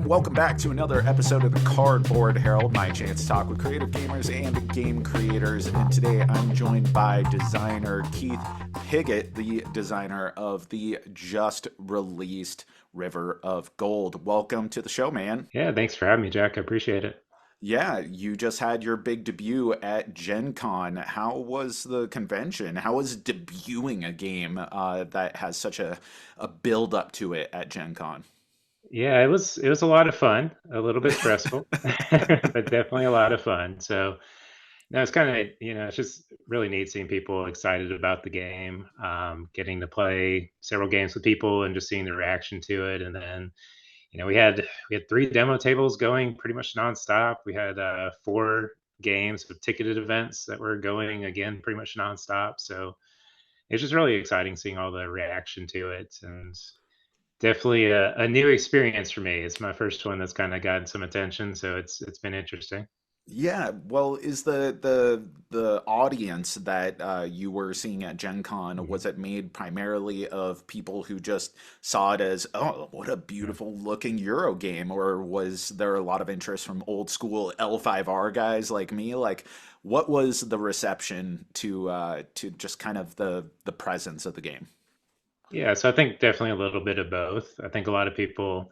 welcome back to another episode of the Cardboard Herald, my chance to talk with creative gamers and game creators. And today I'm joined by designer Keith Piggott, the designer of the just released River of Gold. Welcome to the show, man. Yeah, thanks for having me, Jack. I appreciate it. Yeah, you just had your big debut at GenCon. How was the convention? How was debuting a game that has such a build up to it at GenCon? Yeah, it was a lot of fun, a little bit stressful, but definitely a lot of fun. So, no, it's kind of, it's just really neat seeing people excited about the game, getting to play several games with people and just seeing the reaction to it. And then, we had three demo tables going pretty much nonstop. We had four games with ticketed events that were going again pretty much nonstop. So it's just really exciting seeing all the reaction to it. And definitely a new experience for me. It's my first one that's kind of gotten some attention, so it's been interesting. Yeah, well, is the audience that you were seeing at Gen Con, Mhm. was it made primarily of people who just saw it as, oh, what a Yeah. beautiful looking Euro game, or was there a lot of interest from old school L5R guys like me? Like, what was the reception to just kind of the presence of the game? Yeah, so I think definitely a little bit of both. I think a lot of people,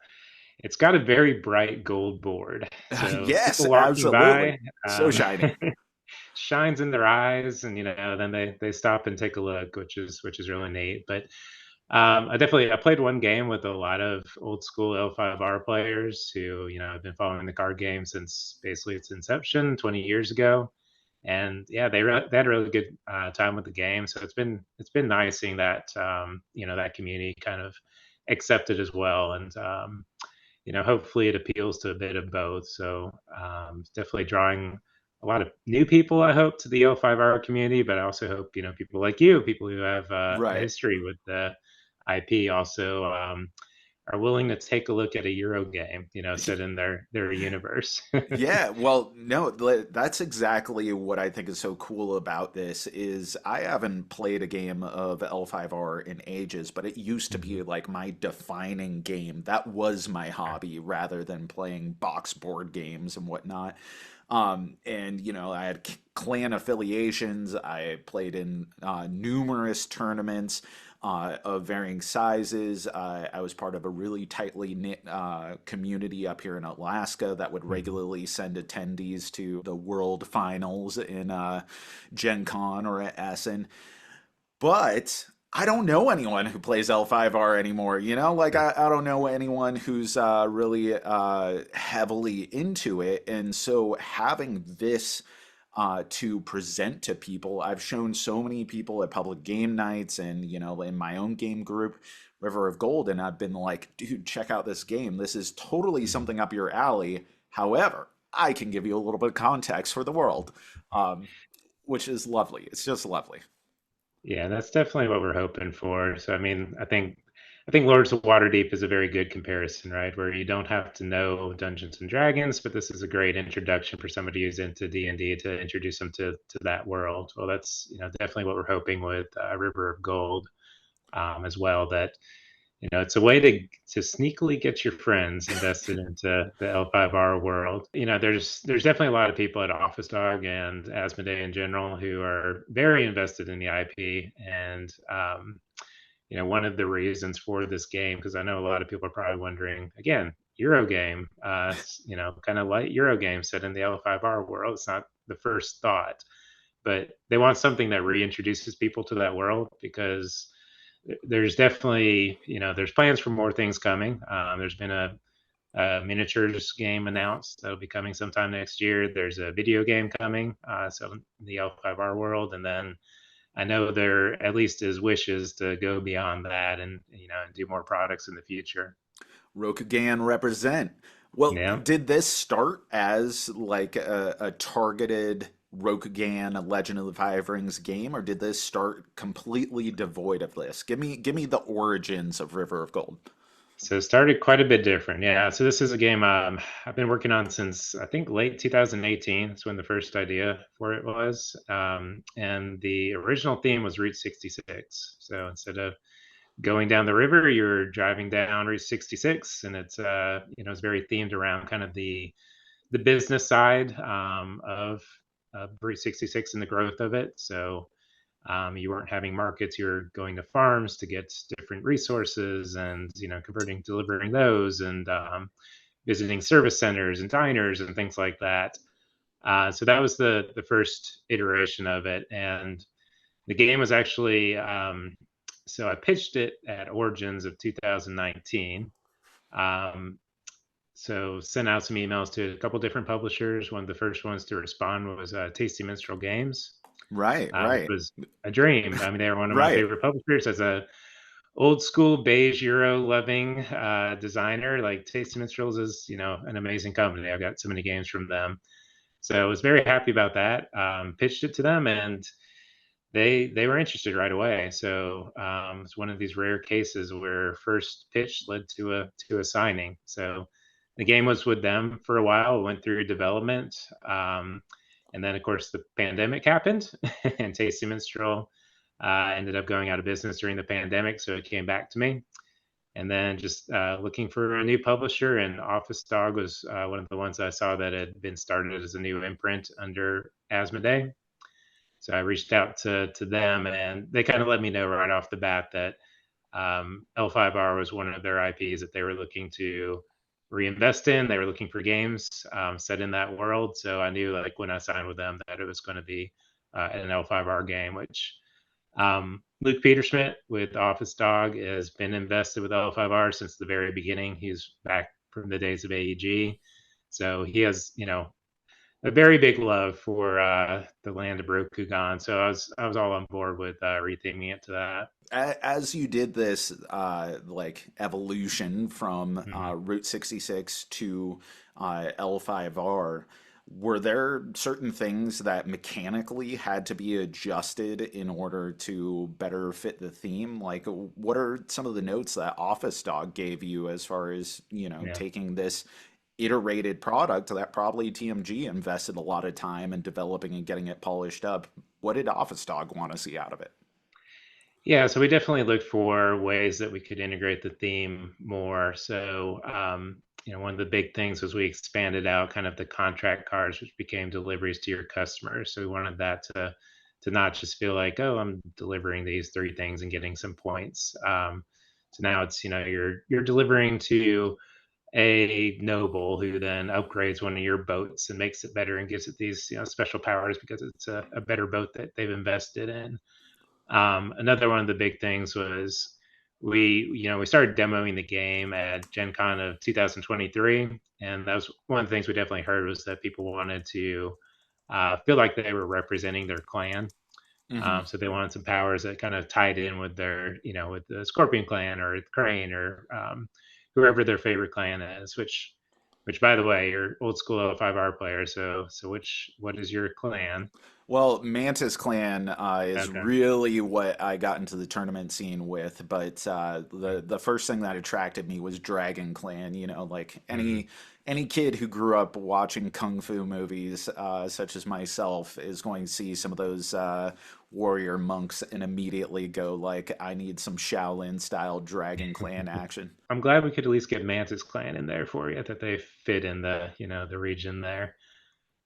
it's got a very bright gold board. So Yes, people walking absolutely. by, So um, shiny. shines in their eyes, and then they stop and take a look, which is really neat. But I played one game with a lot of old school L5R players who have been following the card game since basically its inception 20 years ago. And yeah, they had a really good time with the game. So it's been nice seeing that that community kind of accept it as well. And hopefully it appeals to a bit of both. So it's definitely drawing a lot of new people, I hope, to the L5R community, but I also hope people like you, people who have a Right. history with the IP, also are willing to take a look at a Euro game, set in their universe. Yeah, well, no, that's exactly what I think is so cool about this is I haven't played a game of L5R in ages, but it used to Mhm. be like my defining game. That was my hobby rather than playing box board games and whatnot. And I had clan affiliations. I played in numerous tournaments of varying sizes. I was part of a really tightly knit community up here in Alaska that would Mhm. regularly send attendees to the World Finals in Gen Con or at Essen. But I don't know anyone who plays L5R anymore, you know? Like, Sure. I don't know anyone who's really heavily into it. And so having this to present to people, I've shown so many people at public game nights and, in my own game group, River of Gold, and I've been like, dude, check out this game. This is totally Mhm. something up your alley. However, I can give you a little bit of context for the world, um, which is lovely. It's just lovely. Yeah, that's definitely what we're hoping for. So, I mean, I think Lords of Waterdeep is a very good comparison, right? Where you don't have to know Dungeons and Dragons, but this is a great introduction for somebody who's into D&D to introduce them to that world. Well, that's definitely what we're hoping with River of Gold as well. That it's a way to sneakily get your friends invested into the L5R world. There's definitely a lot of people at Office Dog and Asmodee in general who are very invested in the IP, and one of the reasons for this game, because I know a lot of people are probably wondering, again, Euro game, kind of light Euro game set in the L5R world. It's not the first thought, but they want something that reintroduces people to that world because there's definitely there's plans for more things coming. There's been a miniatures game announced that'll be coming sometime next year. There's a video game coming, so in the L5R world, and then I know there at least is wishes to go beyond that and and do more products in the future. Rokugan represent. Well, Yeah. did this start as like a targeted Rokugan, a Legend of the Five Rings game, or did this start completely devoid of this? Give me the origins of River of Gold. So it started quite a bit different. Yeah. So this is a game I've been working on since I think late 2018. That's when the first idea for it was. And the original theme was Route 66. So instead of going down the river, you're driving down Route 66, and it's it's very themed around kind of the business side of Route 66 and the growth of it. So you weren't having markets; you're going to farms to get different resources, and converting, delivering those, and visiting service centers and diners and things like that. So that was the first iteration of it, and the game was actually so I pitched it at Origins of 2019. Um, so sent out some emails to a couple different publishers. One of the first ones to respond was Tasty Minstrel Games, Right, which right, was a dream. I mean, they were one of my right. favorite publishers. As a old school beige Euro loving designer, like Tasty Minstrels is an amazing company. I've got so many games from them. So I was very happy about that. Pitched it to them, and they were interested right away. So it's one of these rare cases where first pitch led to a signing. So the game was with them for a while. It went through development, and then of course the pandemic happened, and Tasty Minstrel ended up going out of business during the pandemic. So it came back to me. And then just looking for a new publisher, and Office Dog was one of the ones I saw that had been started as a new imprint under Asmodee. So I reached out to them, and they kind of let me know right off the bat that L5R was one of their IPs that they were looking to reinvest in. They were looking for games set in that world. So I knew, like, when I signed with them, that it was going to be an L5R game, which Luke Peterschmidt with Office Dog has been invested with L5R since the very beginning. He's back from the days of AEG. So he has, a very big love for the land of Rokugan. So I was all on board with retheming it to that. As you did this like evolution from Mm-hmm. Route 66 to L5R, were there certain things that mechanically had to be adjusted in order to better fit the theme? Like, what are some of the notes that Office Dog gave you as far as, Yeah. taking this iterated product that probably TMG invested a lot of time in developing and getting it polished up? What did Office Dog want to see out of it? Yeah, so we definitely looked for ways that we could integrate the theme more. So, one of the big things was we expanded out kind of the contract cards, which became deliveries to your customers. So we wanted that to not just feel like, oh, I'm delivering these three things and getting some points. So now it's you're delivering to a noble who then upgrades one of your boats and makes it better and gives it these special powers because it's a better boat that they've invested in. Another one of the big things was we started demoing the game at GenCon of 2023, and that was one of the things we definitely heard was that people wanted to feel like they were representing their clan. Hmm. So they wanted some powers that kind of tied in with their, with the Scorpion clan or the Crane or whoever their favorite clan is. Which, by the way, you're old school L5R player. So what is your clan? Well, Mantis Clan is Okay. really what I got into the tournament scene with, but the first thing that attracted me was Dragon Clan. Like Mm-hmm. any kid who grew up watching kung fu movies, such as myself, is going to see some of those warrior monks and immediately go like, "I need some Shaolin style Dragon Clan action." I'm glad we could at least get Mantis Clan in there for you, that they fit in the region there.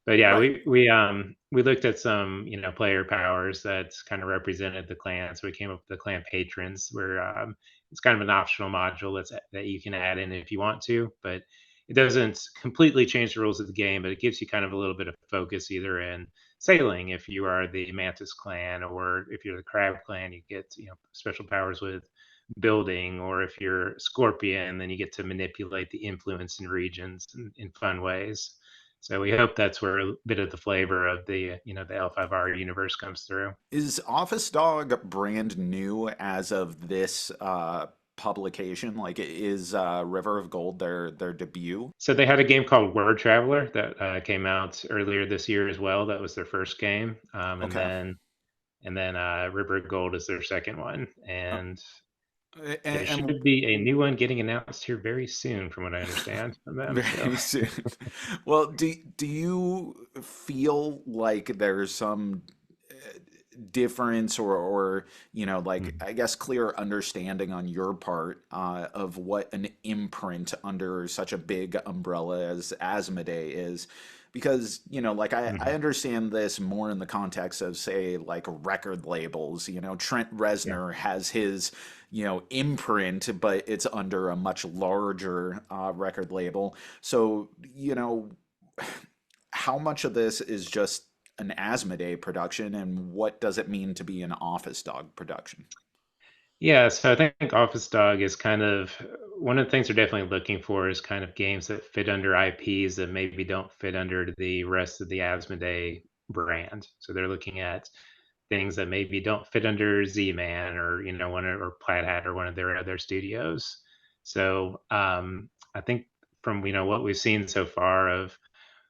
But yeah, Right. we looked at some player powers that kind of represented the clan. So we came up with the clan patrons, where it's kind of an optional module that you can add in if you want to, but it doesn't completely change the rules of the game. But it gives you kind of a little bit of focus either in sailing if you are the Mantis clan, or if you're the Crab clan, you get special powers with building, or if you're Scorpion, then you get to manipulate the influence in regions in fun ways. So we hope that's where a bit of the flavor of the L5R universe comes through. Is Office Dog brand new as of this publication? Like, is River of Gold their debut? So they had a game called Word Traveler that came out earlier this year as well. That was their first game, and Okay. then River Gold is their second one, Uh, and there and should be a new one getting announced here very soon, from what I understand from them. So very soon. Well, do you feel like there's some difference or like I guess clear understanding on your part of what an imprint under such a big umbrella as Asmodee is. Because, like I Mhm. understand this more in the context of, say, like record labels. Trent Yeah. Reznor has his, imprint, but it's under a much larger record label. So, how much of this is just an Asmodee production, and what does it mean to be an Office Dog production? Yeah, so I think Office Dog is kind of one of the things they're definitely looking for is kind of games that fit under IPs that maybe don't fit under the rest of the Asmodee brand. So they're looking at things that maybe don't fit under Z-Man or one or Plaid Hat or one of their other studios. So I think from what we've seen so far of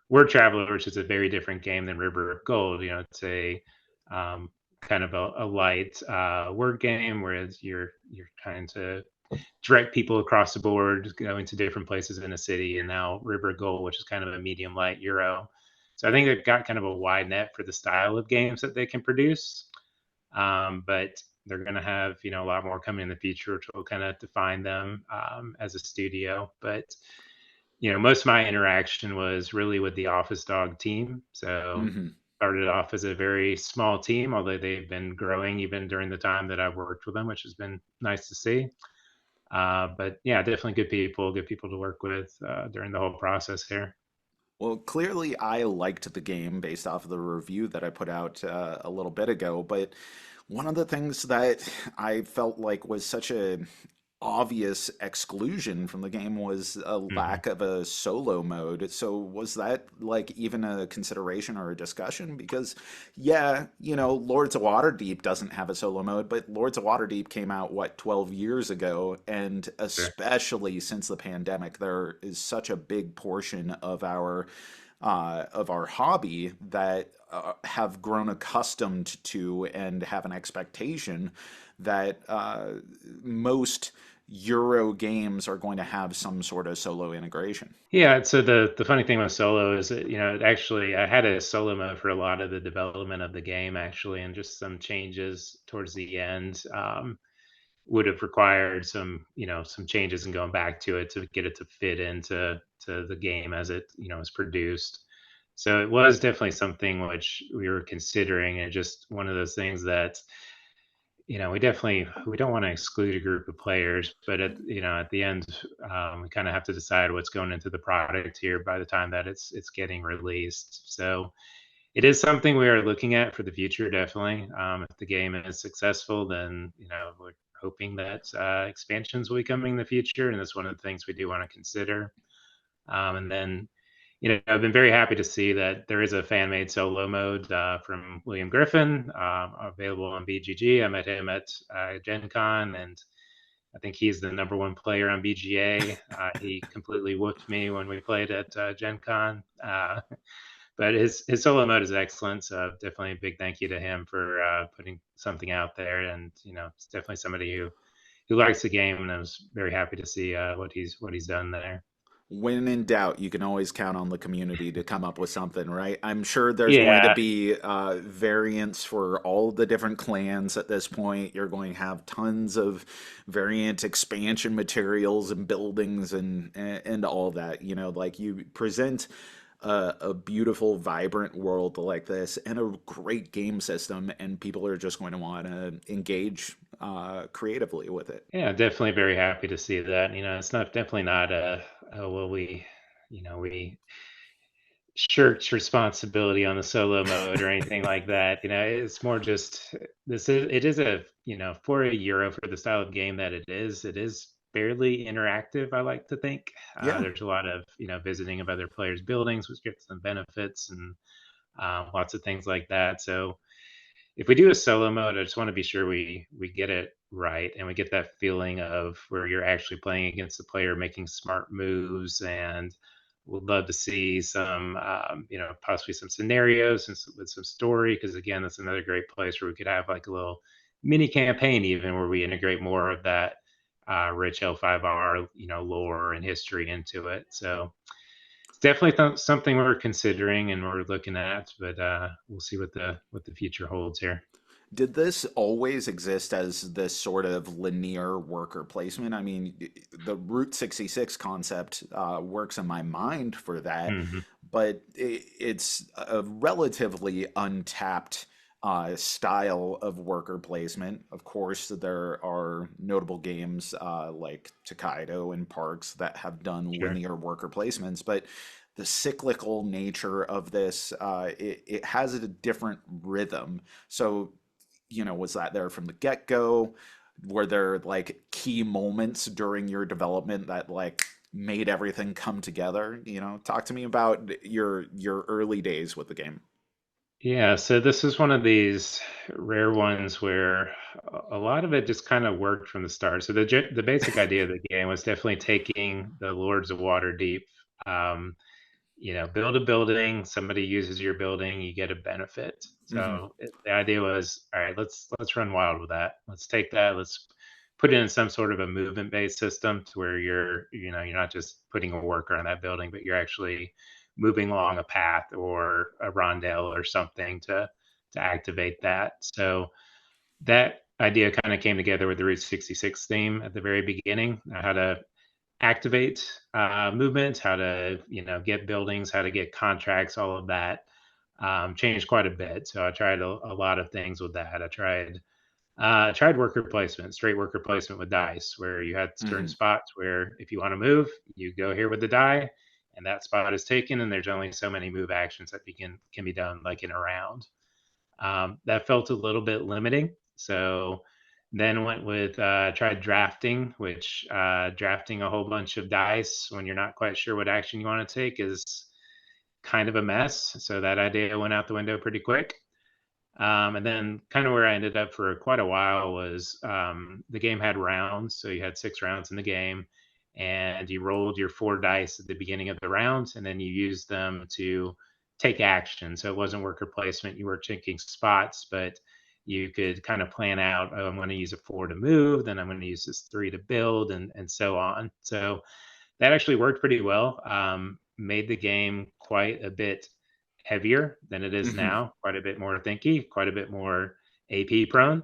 Word Traveler, which is a very different game than River of Gold. It's a um, kind of a light word game, whereas you're trying to direct people across the board, going to different places in a city. And now River of Gold, which is kind of a medium light Euro. So I think they've got kind of a wide net for the style of games that they can produce. But they're going to have a lot more coming in the future, which will kind of define them as a studio. But most of my interaction was really with the Office Dog team. So Hmm. started off as a very small team, although they've been growing even during the time that I've worked with them, which has been nice to see. But yeah, definitely good people to work with during the whole process here. Well, clearly I liked the game based off of the review that I put out a little bit ago, but one of the things that I felt like was such a obvious exclusion from the game was a Hmm. lack of a solo mode. So was that like even a consideration or a discussion? Because yeah, Lords of Waterdeep doesn't have a solo mode, but Lords of Waterdeep came out what 12 years ago, and Sure. especially since the pandemic, there is such a big portion of our hobby that have grown accustomed to and have an expectation that most Euro games are going to have some sort of solo integration. Yeah, so the funny thing with solo is that, actually I had a solo mode for a lot of the development of the game actually, and just some changes towards the end. Would have required some changes and going back to it to get it to fit into the game as it is produced. So it was definitely something which we were considering, and just one of those things that we don't want to exclude a group of players, but at the end, we kind of have to decide what's going into the product here by the time that it's getting released. So it is something we are looking at for the future, definitely. If the game is successful, then we're hoping that expansions will be coming in the future, and that's one of the things we do want to consider. And then, I've been very happy to see that there is a fan-made solo mode from William Griffin available on BGG. I met him at GenCon, and I think he's the number one player on BGA. He completely whooped me when we played at Gen Con. But his solo mode is excellent. So definitely a big thank you to him for putting something out there. And it's definitely somebody who likes the game, and I was very happy to see what he's done there. When in doubt, you can always count on the community to come up with something, right? I'm sure there's going to Yeah, be variants for all the different clans at this point. You're going to have tons of variant expansion materials and buildings and all that. Like you present a beautiful, vibrant world like this and a great game system, and people are just going to want to engage creatively with it. yeah, definitely very happy to see that. It's not definitely not well we shirks responsibility on the solo mode or anything like that. It's more just it is a for a Euro, for the style of game that it is fairly interactive. I like to think Yeah. there's a lot of visiting of other players' buildings, which gives them benefits and lots of things like that. So if we do a solo mode, I just want to be sure we get it right and we get that feeling of where you're actually playing against the player making smart moves. And would love to see some possibly some scenarios and with some story, because again, that's another great place where we could have like a little mini campaign even where we integrate more of that rich L5R lore and history into it. So it's definitely something we're considering and we're looking at, but we'll see what the future holds here. Did this always exist as this sort of linear worker placement? I mean, the Route 66 concept works in my mind for that, Hmm. but it's a relatively untapped style of worker placement. Of course, there are notable games like Tokaido and Parks that have done Sure. linear worker placements, but the cyclical nature of this, it has a different rhythm. So was that there from the get-go? Were there like key moments during your development that like made everything come together? Talk to me about your early days with the game. Yeah, so this is one of these rare ones where a lot of it just kind of worked from the start. So the basic idea of the game was definitely taking the Lords of Waterdeep, um, build a building, somebody uses your building, you get a benefit. Hmm. So the idea was, all right, let's run wild with that. Let's take that, let's put it in some sort of a movement based system to where you're not just putting a worker on that building, but you're actually moving along a path or a rondel or something to activate that. So that idea kind of came together with the Route 66 theme at the very beginning, how to activate movement, how to get buildings, how to get contracts, all of that changed quite a bit. So I tried a lot of things with that. I tried worker placement, straight worker placement with dice, where you had certain Hmm. spots where if you want to move, you go here with the die, and that spot is taken, and there's only so many move actions that can be done like in a round. That felt a little bit limiting. So then went with tried drafting, which drafting a whole bunch of dice when you're not quite sure what action you want to take is kind of a mess. So that idea went out the window pretty quick. And then kind of where I ended up for quite a while was the game had rounds. So you had 6 rounds in the game, and you rolled your 4 dice at the beginning of the round, and then you used them to take action. So it wasn't worker placement. You were taking spots, but you could kind of plan out, oh, I'm going to use a 4 to move, then I'm going to use this 3 to build, and so on. So that actually worked pretty well. Made the game quite a bit heavier than it is Hmm. now, quite a bit more thinky, quite a bit more AP prone.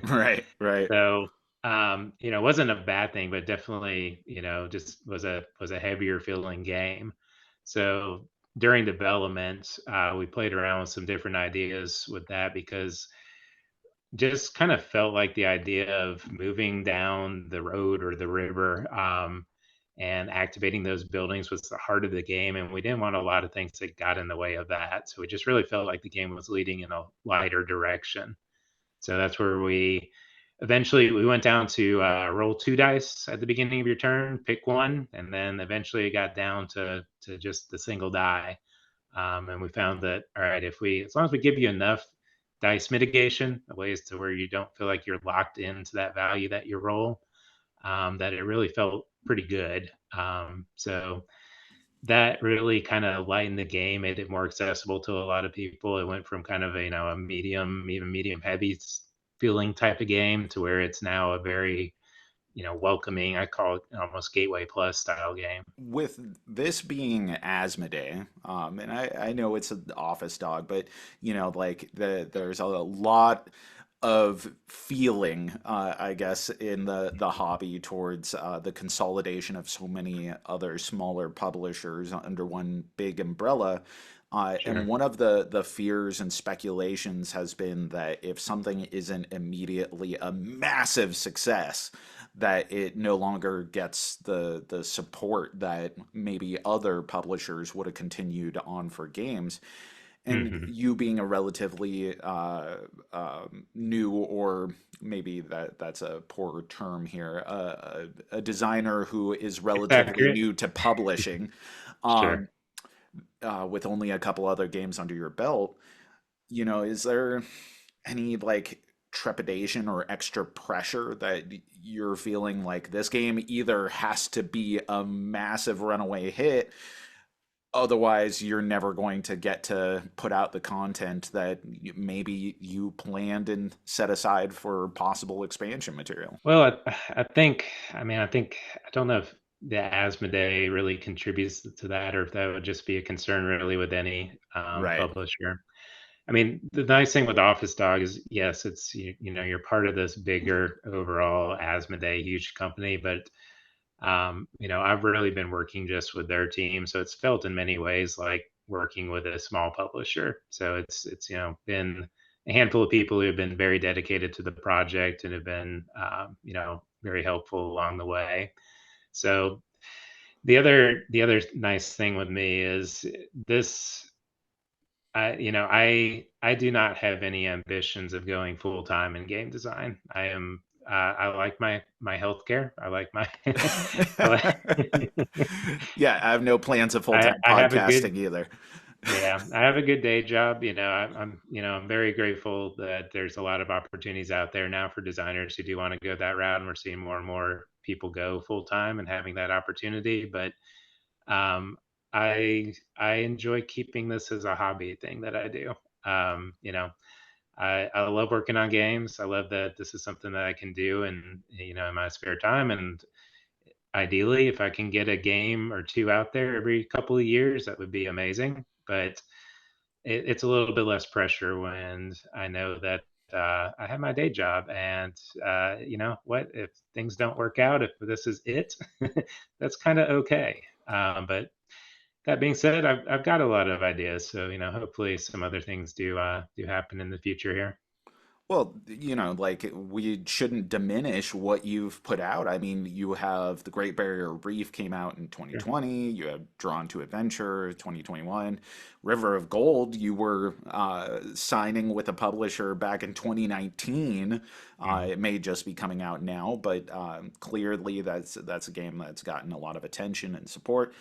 Right, right. So, it wasn't a bad thing, but definitely, just was a heavier feeling game. So during development, we played around with some different ideas with that because just kind of felt like the idea of moving down the road or the river and activating those buildings was the heart of the game, and we didn't want a lot of things that got in the way of that. So we just really felt like the game was leading in a lighter direction. So that's where we went down to roll 2 dice at the beginning of your turn, pick one, and then eventually it got down to just the single die. And we found that, all right, as long as we give you enough dice mitigation, ways to where you don't feel like you're locked into that value that you roll, that it really felt pretty good. So that really kind of lightened the game, made it more accessible to a lot of people. It went from kind of a medium, even medium heavy feeling type of game to where it's now a very welcoming. I call it almost Gateway Plus style game. With this being Asmodee, and I know it's an office dog, but like there's a lot of feeling, I guess, in the hobby towards the consolidation of so many other smaller publishers under one big umbrella. And Sure. one of the fears and speculations has been that if something isn't immediately a massive success, that it no longer gets the support that maybe other publishers would have continued on for games. And Hmm. you being a relatively new, or maybe that's a poor term here, a designer who is It's relatively accurate. new to publishing, Sure. um, with only a couple other games under your belt, is there any like trepidation or extra pressure that you're feeling like this game either has to be a massive runaway hit, otherwise you're never going to get to put out the content that maybe you planned and set aside for possible expansion material? Well, I think I don't know if the Asmodee really contributes to that, or if that would just be a concern really with any Right. publisher. I mean, the nice thing with Office Dog is, yes, it's you're part of this bigger overall Asmodee huge company, but I've really been working just with their team, so it's felt in many ways like working with a small publisher. So it's been a handful of people who have been very dedicated to the project and have been very helpful along the way. So the other nice thing with me is this. I do not have any ambitions of going full time in game design. I like my healthcare. I like my I like Yeah, I have no plans of I full-time I have a good podcasting either. yeah, I have a good day job. I'm very grateful that there's a lot of opportunities out there now for designers who do want to go that route, and we're seeing more and more people go full time and having that opportunity. But um, I enjoy keeping this as a hobby thing that I do. Um, you know, I love working on games. I love that this is something that I can do and in my spare time. And ideally, if I can get a game or two out there every couple of years, that would be amazing. But it's a little bit less pressure when I know that I have my day job, and you know what? If things don't work out, if this is it, that's kind of okay. But that being said, I've got a lot of ideas, so hopefully some other things do happen in the future here. Well, like we shouldn't diminish what you've put out. I mean, you have The Great Barrier Reef came out in Sure. 2020, you have Drawn to Adventure 2021, River of Gold, you were signing with a publisher back in 2019. Mhm. It may just be coming out now, but clearly that's a game that's gotten a lot of attention and support.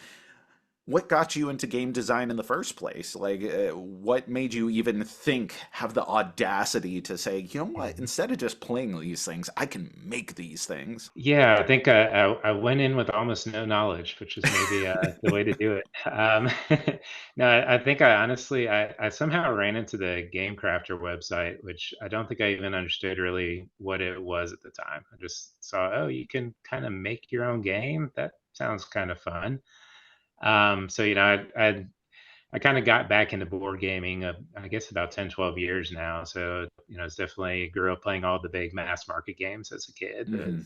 What got you into game design in the first place? Like, what made you even think, have the audacity to say, you know what, Mhm. instead of just playing these things, I can make these things? Yeah, I think I went in with almost no knowledge, which is maybe the way to do it. No, I think I honestly I somehow ran into the Game Crafter website, which I don't think I even understood really what it was at the time. I just saw, oh, you can kind of make your own game. That sounds kind of fun. So I kind of got back into board gaming, I guess about 10, 12 years now. So, it's definitely grew up playing all the big mass market games as a kid, the Hmm.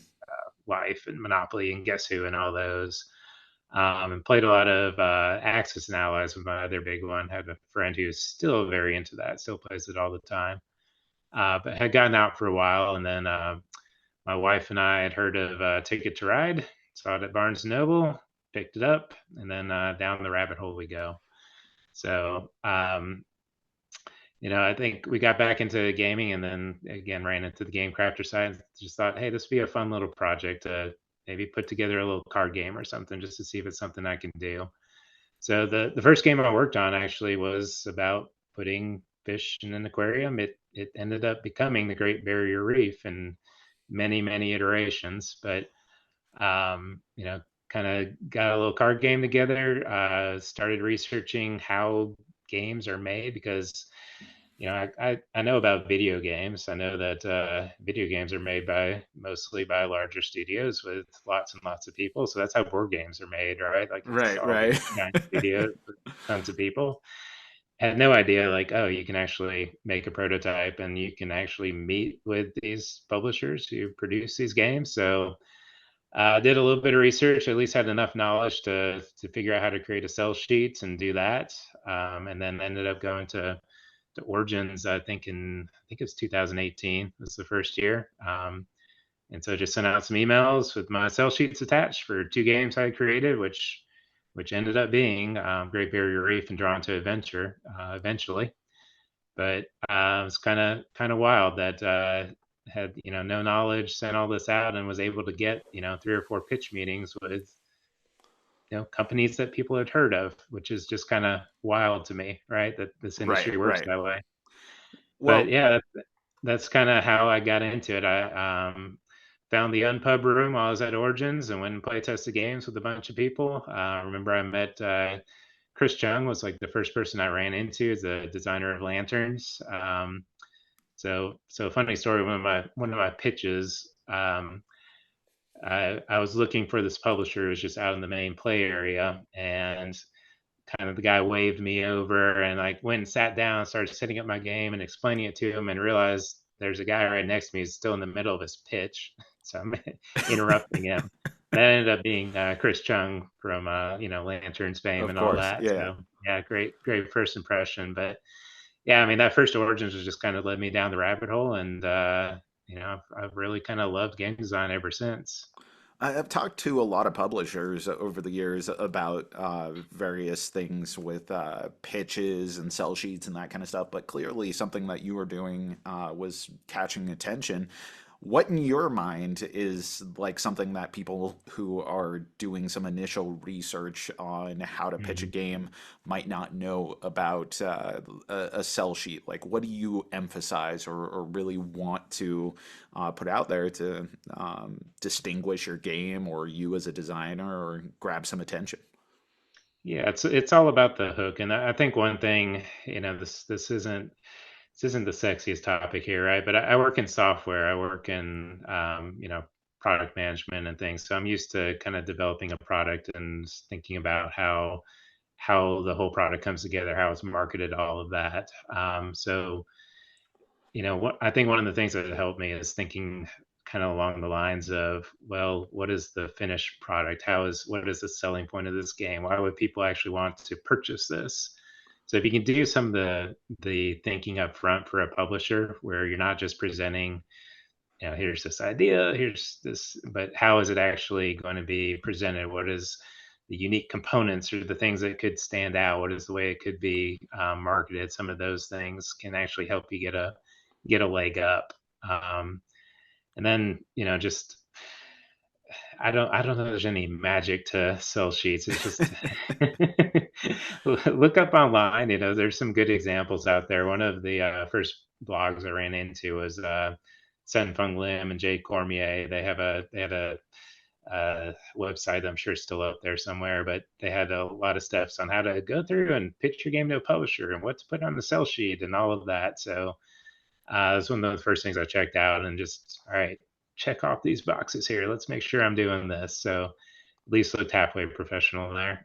Life and Monopoly and Guess Who and all those. And played a lot of Axis and Allies with my other big one. Had a friend who's still very into that, still plays it all the time. But had gotten out for a while, and then my wife and I had heard of Ticket to Ride, saw it at Barnes and Noble, picked it up, and then down the rabbit hole we go. So, I think we got back into gaming and then again ran into the Game Crafter side and just thought, hey, this would be a fun little project to maybe put together a little card game or something just to see if it's something I can do. So the first game I worked on actually was about putting fish in an aquarium. It ended up becoming the Great Barrier Reef in many, many iterations, but kind of got a little card game together, started researching how games are made because I know about video games. I know that video games are made by mostly by larger studios with lots and lots of people. So that's how board games are made, right? Like it's Right, all right. these giant studios with tons of people. I had no idea, like, oh, you can actually make a prototype and you can actually meet with these publishers who produce these games. So did a little bit of research, at least had enough knowledge to figure out how to create a sell sheet and do that. And then ended up going to Origins, I think it was 2018 was the first year. And so just sent out some emails with my sell sheets attached for two games I had created, which ended up being Great Barrier Reef and Drawn to Adventure eventually. But it's kind of wild that had no knowledge, sent all this out, and was able to get three or four pitch meetings with companies that people had heard of, which is just kind of wild to me, right? That this Right, industry works right. that way. But Well, yeah, that's kind of how I got into it. I found the Unpub room while I was at Origins and went and play tested games with a bunch of people. I remember I met Chris Chung was like the first person I ran into as a designer of lanterns. So funny story. One of my pitches, I was looking for this publisher who was just out in the main play area, and kind of the guy waved me over, and I went and sat down, started setting up my game and explaining it to him, and realized there's a guy right next to me who's still in the middle of his pitch, so I'm interrupting him. That ended up being Chris Chung from Lanterns fame Of and all course, that. yeah. So yeah, great first impression. But yeah, I mean that first Origins was just kind of led me down the rabbit hole, and I've really kind of loved game design ever since. I've talked to a lot of publishers over the years about various things with pitches and sell sheets and that kind of stuff, but clearly something that you were doing was catching attention. What in your mind is like something that people who are doing some initial research on how to pitch a Mm-hmm. game might not know about a sell sheet? Like, what do you emphasize or really want to put out there to distinguish your game or you as a designer or grab some attention? Yeah, it's all about the hook, and I think one thing, this isn't the sexiest topic here, right? But I work in software. I work in product management and things. So I'm used to kind of developing a product and thinking about how the whole product comes together, how it's marketed, all of that. So what I think one of the things that helped me is thinking kind of along the lines of, well, what is the finished product? What is the selling point of this game? Why would people actually want to purchase this? So if you can do some of the thinking up front for a publisher, where you're not just presenting, here's this idea, here's this, but how is it actually going to be presented? What is the unique components or the things that could stand out? What is the way it could be marketed? Some of those things can actually help you get a leg up. And then just I don't know if there's any magic to sell sheets. It's just look up online. There's some good examples out there. One of the first blogs I ran into was Sen Fung Lim and Jay Cormier. They had a website I'm sure is still up there somewhere, but they had a lot of steps on how to go through and pitch your game to a publisher and what to put on the sell sheet and all of that. So that's one of the first things I checked out, and just, all right, check off these boxes here. Let's make sure I'm doing this. So at least looked halfway professional there.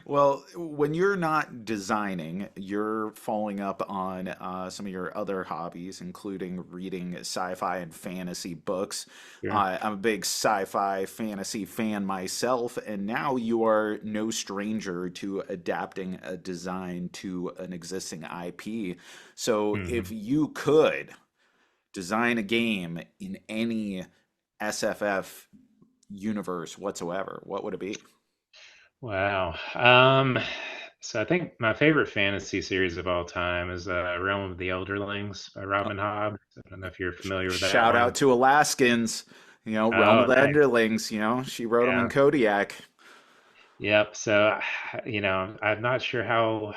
Well, when you're not designing, you're following up on some of your other hobbies, including reading sci-fi and fantasy books. Sure. I'm a big sci-fi fantasy fan myself, and now you are no stranger to adapting a design to an existing IP. So, if Hmm. you could design a game in any SFF universe whatsoever, what would it be? Wow. So I think my favorite fantasy series of all time is Realm of the Elderlings by Robin Hobb. I don't know if you're familiar with that Shout out one. to Alaskans, Realm of Oh, the nice. Enderlings, she wrote them in Yeah. Kodiak. Yep. So, I'm not sure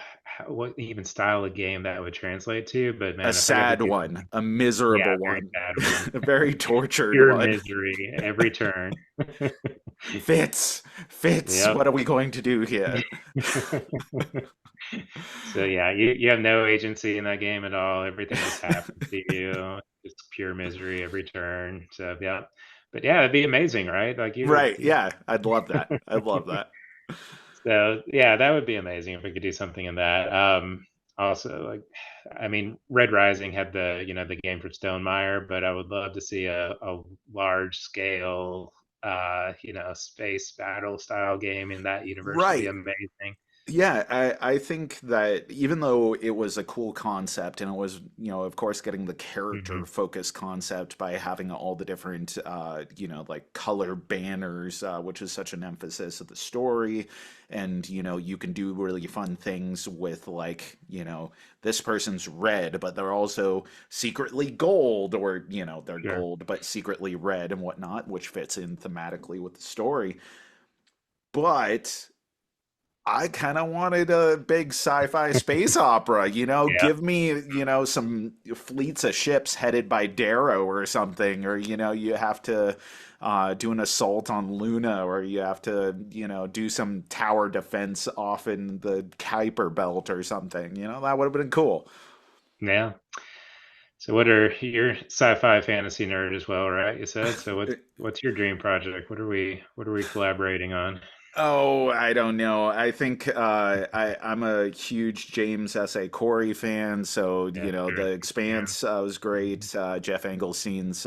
what even style of game that would translate to, but A man, if I got to sad do one, something, a yeah, miserable very one, bad one, a very tortured pure one. misery every turn. Fitz, Yep. what are we going to do here? So yeah, you have no agency in that game at all. Everything just happens to you. Just pure misery every turn. So yeah, but yeah, it'd be amazing, right? Like Right, yeah, I'd love that. I'd love that. so yeah, that would be amazing if we could do something in that. Also, like, I mean, Red Rising had the game from Stonemeyer, but I would love to see a large scale, space battle style game in that universe would be Right. amazing. Yeah, I think that even though it was a cool concept and it was, of course, getting the character Hmm. focused concept by having all the different, like color banners, which is such an emphasis of the story. And, you can do really fun things with like, this person's red, but they're also secretly gold or, they're Sure. gold, but secretly red and whatnot, which fits in thematically with the story. But I kind of wanted a big sci-fi space opera, Yeah. give me, some fleets of ships headed by Darrow or something, or, you have to do an assault on Luna, or you have to, do some tower defense off in the Kuiper Belt or something, that would have been cool. Yeah. So what are your sci-fi fantasy nerd as well, right? You said. So what's your dream project? What are we collaborating on? Oh, I don't know. I think I'm a huge James S.A. Corey fan, so Yeah, The sure. Yeah. Expanse was great. Jeff Engelstein's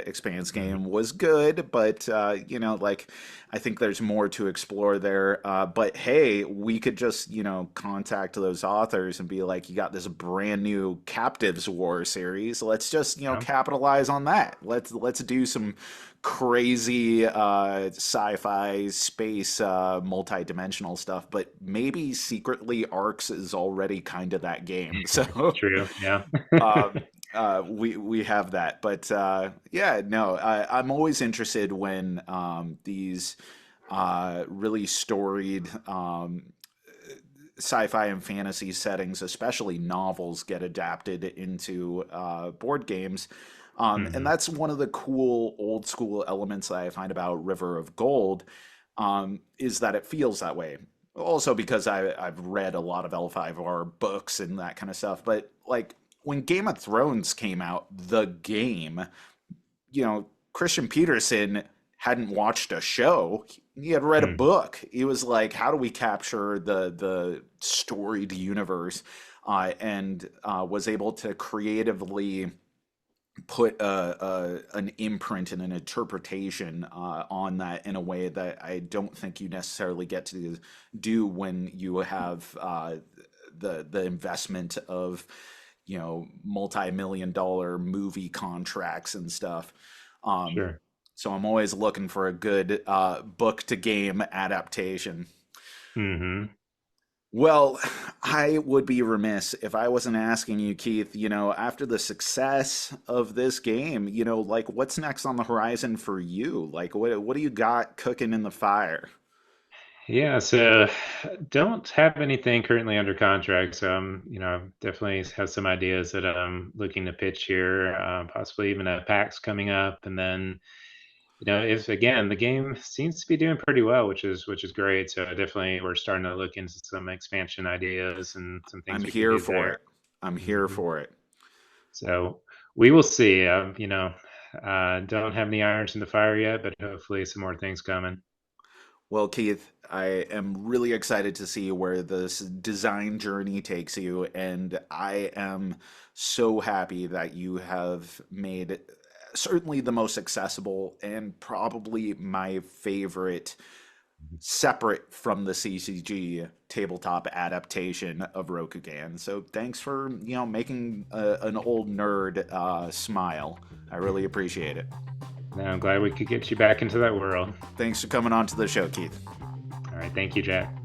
Expanse Mhm. game was good, but I think there's more to explore there. But hey, we could just contact those authors and be like, you got this brand new Captives War series. Let's just Yeah, capitalize on that. Let's do some crazy sci-fi space multi-dimensional stuff, but maybe secretly Arcs is already kind of that game. So true. Yeah. um, we have that. But yeah, no, I'm always interested when these really storied sci-fi and fantasy settings, especially novels, get adapted into board games. And Hmm. that's one of the cool old school elements that I find about River of Gold, is that it feels that way. Also because I've read a lot of L5R books and that kind of stuff. But like when Game of Thrones came out, the game, Christian Peterson hadn't watched a show. He had read a Hmm. book. He was like, "How do we capture the storied universe?" And was able to creatively put an imprint and an interpretation on that in a way that I don't think you necessarily get to do when you have the investment of multi-million-dollar movie contracts and stuff. Um, Sure. so I'm always looking for a good book to game adaptation. Hmm. Well, I would be remiss if I wasn't asking you, Keith, after the success of this game, like what's next on the horizon for you? Like what do you got cooking in the fire? Yeah, so don't have anything currently under contract. So definitely have some ideas that I'm looking to pitch here, possibly even a PAX coming up. And then, if again, the game seems to be doing pretty well, which is great. So definitely we're starting to look into some expansion ideas and some I'm things we can here do for there. it. I'm here Hmm. for it. So we will see. Don't have any irons in the fire yet, but hopefully some more things coming. Well, Keith, I am really excited to see where this design journey takes you, and I am so happy that you have made certainly the most accessible and probably my favorite separate from the CCG tabletop adaptation of Rokugan. So thanks for, making an old nerd smile. I really appreciate it. Now I'm glad we could get you back into that world. Thanks for coming on to the show, Keith. All right, thank you, Jack.